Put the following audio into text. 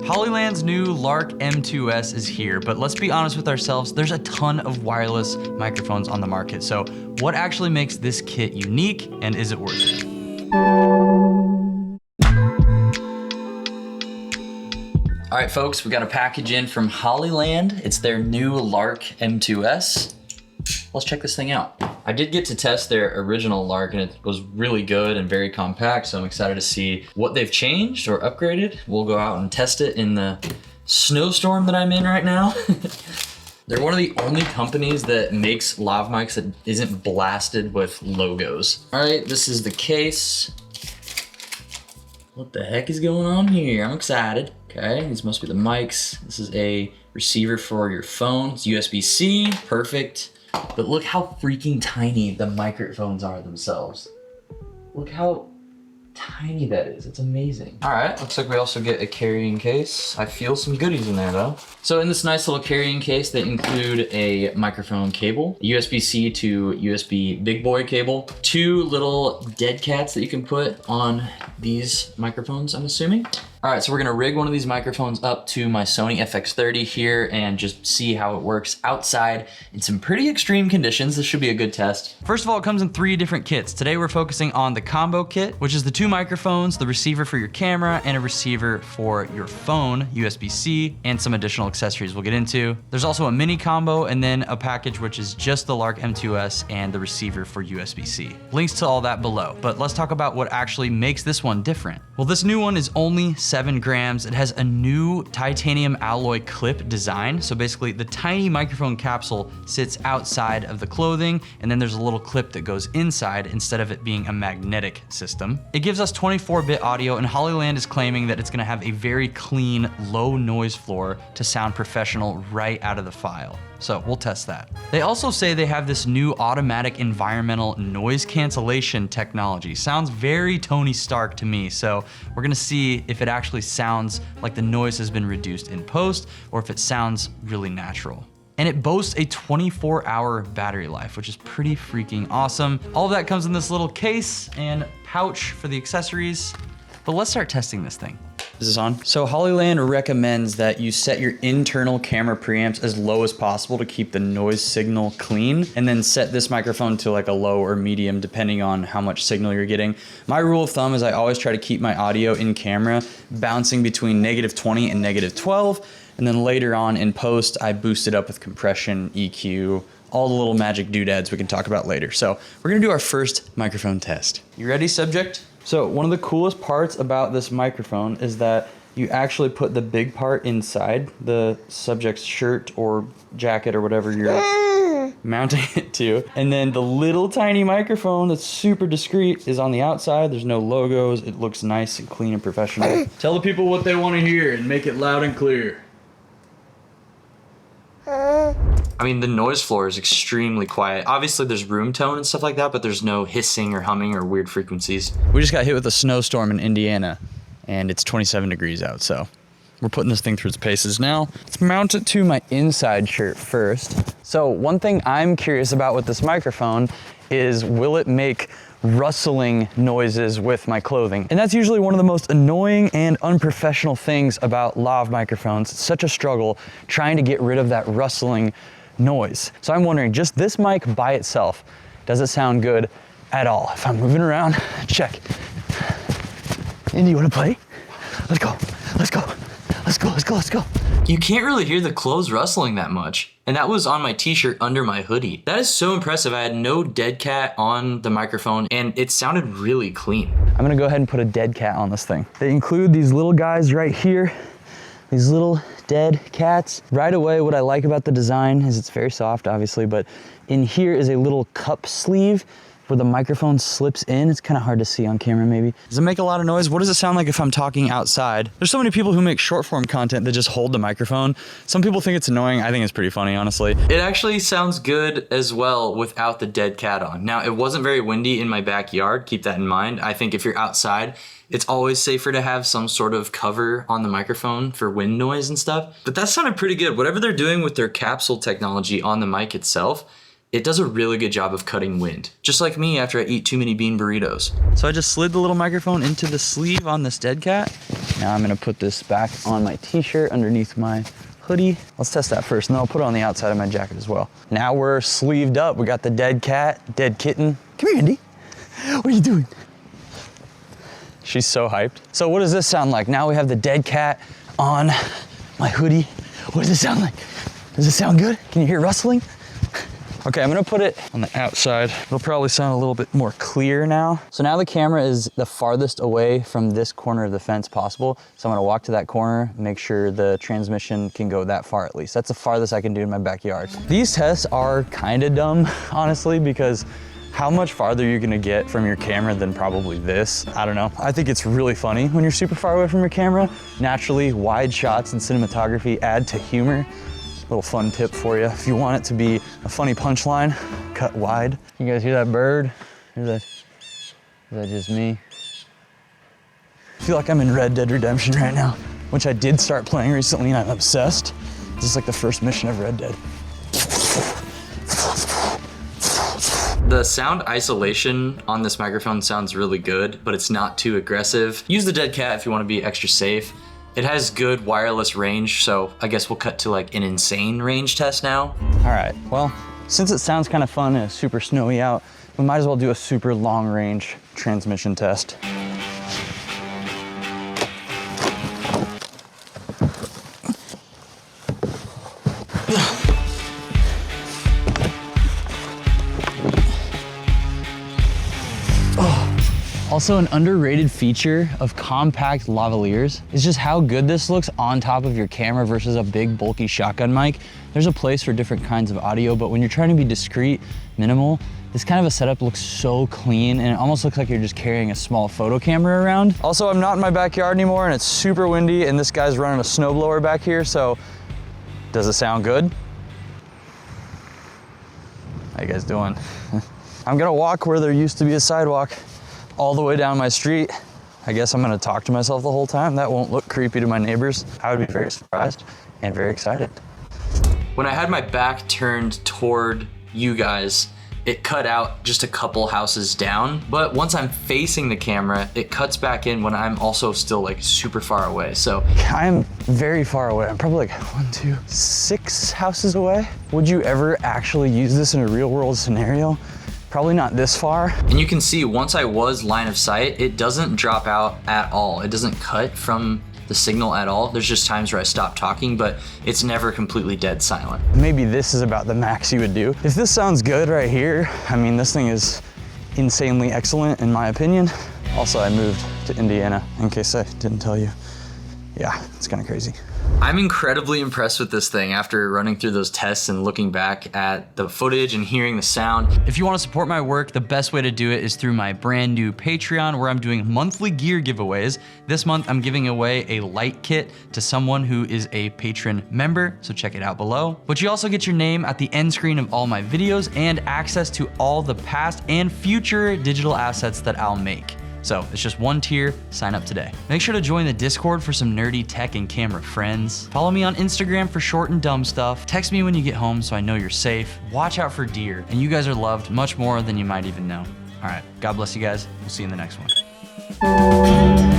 Hollyland's new Lark M2S is here, but let's be honest with ourselves, there's a ton of wireless microphones on the market. So what actually makes this kit unique, and is it worth it? All right, folks, we got a package in from Hollyland. It's their new Lark M2S. Let's check this thing out. I did get to test their original Lark and it was really good and very compact, so I'm excited to see what they've changed or upgraded. We'll go out and test it in the snowstorm that I'm in right now. They're one of the only companies that makes lav mics that isn't blasted with logos. All right, this is the case. What the heck is going on here? I'm excited. Okay, these must be the mics. This is a receiver for your phone. It's USB-C, perfect. But look how freaking tiny the microphones are themselves. Look how tiny that is, it's amazing. All right, looks like we also get a carrying case. I feel some goodies in there though. So in this nice little carrying case, they include a microphone cable, USB-C to USB big boy cable, 2 little dead cats that you can put on these microphones, I'm assuming. All right, so we're gonna rig one of these microphones up to my Sony FX30 here and just see how it works outside in some pretty extreme conditions. This should be a good test. First of all, it comes in 3 different kits. Today we're focusing on the combo kit, which is the 2 microphones, the receiver for your camera, and a receiver for your phone, USB-C, and some additional accessories we'll get into. There's also a mini combo and then a package which is just the Lark M2S and the receiver for USB-C. Links to all that below, but let's talk about what actually makes this one different. Well, this new one is only 7 grams. It has a new titanium alloy clip design. So basically the tiny microphone capsule sits outside of the clothing, and then there's a little clip that goes inside instead of it being a magnetic system. It gives us 24-bit audio, and Hollyland is claiming that it's gonna have a very clean, low noise floor to sound professional right out of the file. So we'll test that. They also say they have this new automatic environmental noise cancellation technology. Sounds very Tony Stark to me, so we're gonna see if it actually sounds like the noise has been reduced in post or if it sounds really natural. And it boasts a 24-hour battery life, which is pretty freaking awesome. All of that comes in this little case and pouch for the accessories. But let's start testing this thing. Is this on? So Hollyland recommends that you set your internal camera preamps as low as possible to keep the noise signal clean, and then set this microphone to like a low or medium depending on how much signal you're getting. My rule of thumb is I always try to keep my audio in camera bouncing between -20 and -12, and then later on in post I boost it up with compression, EQ, all the little magic doodads we can talk about later. So we're gonna do our first microphone test. You ready, subject? So one of the coolest parts about this microphone is that you actually put the big part inside the subject's shirt or jacket or whatever you're mounting it to. And then the little tiny microphone that's super discreet is on the outside. There's no logos. It looks nice and clean and professional. Tell the people what they want to hear and make it loud and clear. I mean, the noise floor is extremely quiet. Obviously there's room tone and stuff like that, but there's no hissing or humming or weird frequencies. We just got hit with a snowstorm in Indiana and it's 27 degrees out, so we're putting this thing through its paces now. Let's mount it to my inside shirt first. So one thing I'm curious about with this microphone is, will it make rustling noises with my clothing? And that's usually one of the most annoying and unprofessional things about lav microphones. It's such a struggle trying to get rid of that rustling noise. So I'm wondering, just this mic by itself, does it sound good at all? If I'm moving around, check. Indy, you wanna play? Let's go, let's go, let's go, let's go, let's go. You can't really hear the clothes rustling that much. And that was on my t-shirt under my hoodie. That is so impressive. I had no dead cat on the microphone and it sounded really clean. I'm gonna go ahead and put a dead cat on this thing. They include these little guys right here, these little dead cats. Right away, what I like about the design is it's very soft, obviously, but in here is a little cup sleeve where the microphone slips in. It's kind of hard to see on camera maybe. Does it make a lot of noise? What does it sound like if I'm talking outside? There's so many people who make short form content that just hold the microphone. Some people think it's annoying. I think it's pretty funny, honestly. It actually sounds good as well without the dead cat on. Now, it wasn't very windy in my backyard. Keep that in mind. I think if you're outside, it's always safer to have some sort of cover on the microphone for wind noise and stuff. But that sounded pretty good. Whatever they're doing with their capsule technology on the mic itself, it does a really good job of cutting wind, just like me after I eat too many bean burritos. So I just slid the little microphone into the sleeve on this dead cat. Now I'm gonna put this back on my t-shirt underneath my hoodie. Let's test that first, and then I'll put it on the outside of my jacket as well. Now we're sleeved up. We got the dead cat, dead kitten. Come here, Andy. What are you doing? She's so hyped. So what does this sound like? Now we have the dead cat on my hoodie. What does it sound like? Does it sound good? Can you hear rustling? Okay, I'm gonna put it on the outside. It'll probably sound a little bit more clear now. So now the camera is the farthest away from this corner of the fence possible. So I'm gonna walk to that corner, make sure the transmission can go that far at least. That's the farthest I can do in my backyard. These tests are kind of dumb, honestly, because how much farther you're gonna get from your camera than probably this? I don't know. I think it's really funny when you're super far away from your camera. Naturally, wide shots and cinematography add to humor. Little fun tip for you. If you want it to be a funny punchline, cut wide. You guys hear that bird? Is that just me? I feel like I'm in Red Dead Redemption right now, which I did start playing recently and I'm obsessed. This is like the first mission of Red Dead. The sound isolation on this microphone sounds really good, but it's not too aggressive. Use the dead cat if you want to be extra safe. It has good wireless range, so I guess we'll cut to like an insane range test now. All right, well, since it sounds kind of fun and it's super snowy out, we might as well do a super long range transmission test. Also, an underrated feature of compact lavaliers is just how good this looks on top of your camera versus a big bulky shotgun mic. There's a place for different kinds of audio, but when you're trying to be discreet, minimal, this kind of a setup looks so clean and it almost looks like you're just carrying a small photo camera around. Also, I'm not in my backyard anymore and it's super windy and this guy's running a snowblower back here, so does it sound good? How you guys doing? I'm gonna walk where there used to be a sidewalk all the way down my street. I guess I'm gonna talk to myself the whole time. That won't look creepy to my neighbors. I would be very surprised and very excited. When I had my back turned toward you guys, it cut out just a couple houses down, but once I'm facing the camera, it cuts back in when I'm also still like super far away. So I'm very far away. I'm probably like 6 houses away. Would you ever actually use this in a real world scenario? Probably not this far. And you can see once I was line of sight, it doesn't drop out at all. It doesn't cut from the signal at all. There's just times where I stop talking, but it's never completely dead silent. Maybe this is about the max you would do. If this sounds good right here, I mean, this thing is insanely excellent in my opinion. Also, I moved to Indiana, in case I didn't tell you. Yeah, it's kind of crazy. I'm incredibly impressed with this thing after running through those tests and looking back at the footage and hearing the sound. If you want to support my work, the best way to do it is through my brand new Patreon where I'm doing monthly gear giveaways. This month, I'm giving away a light kit to someone who is a patron member, so check it out below. But you also get your name at the end screen of all my videos and access to all the past and future digital assets that I'll make. So it's just one tier, sign up today. Make sure to join the Discord for some nerdy tech and camera friends. Follow me on Instagram for short and dumb stuff. Text me when you get home so I know you're safe. Watch out for deer, and you guys are loved much more than you might even know. All right, God bless you guys. We'll see you in the next one.